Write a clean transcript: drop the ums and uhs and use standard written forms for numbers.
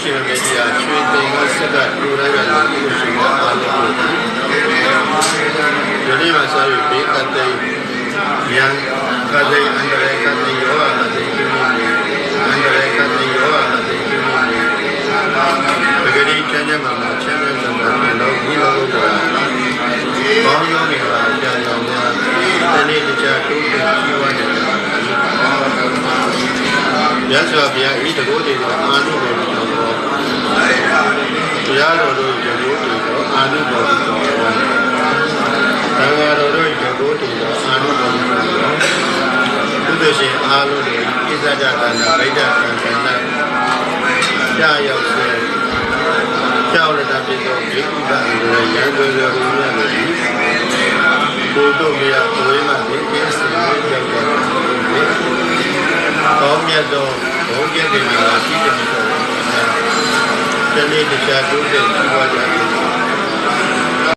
ရှင်ရဲ့ကြီးဟာရွှေသိန်းကစက်ကလူတိုင်းကလူရှင်ကအားလုံးကိုဒီနေ့မှာဆိုရင်ဘေးကတဲ့ဉာဏ်ကတဲ့အန္တရာယ်ကတဲ့ယောဂကတဲ့ဒီနေ့အန္တရာယ်ကတဲ့ယောဂကတဲ့ဒီနေ့ပဂတိချမ်းချမ်းမှာချမ်းသာစွာနဲ့တော့ဒီလိုတော့ဘောင်းရောနေတာကြာကြောင်များဒီနေ့တရားတိုးတက်ကြီးဝါတယ်ရသော်ဗျာဤတကိုးတွေတော့အာနုဘောတော်တော်ဘုရားတော်တို့တကိုးတွေတော့အာနုဘောတော်တော်သံဃာတော်တို့တကိုးတွေတော့အာနုဘောတော်တော်သူတို့ရှင်အားလုံးတွေဣဇဒကန္နာဗိဒ္ဓကန္နာကြာရောက်စေကြောက်လက်တာပြတော့ဒီဥပ္ပဒေတွေရန်ကုန်ရောဘုရားတွေဘုဒ္ဓမြတ်ဝိမာန်ဒီအစီအစဉ်ကြောက်တော့ကောင်းမြတ်သောဘုံကျက်တွေမှာရှိတယ်ဆိုတော့ဒီနေ့တရားတို့တဲ့ဒီဝါဒ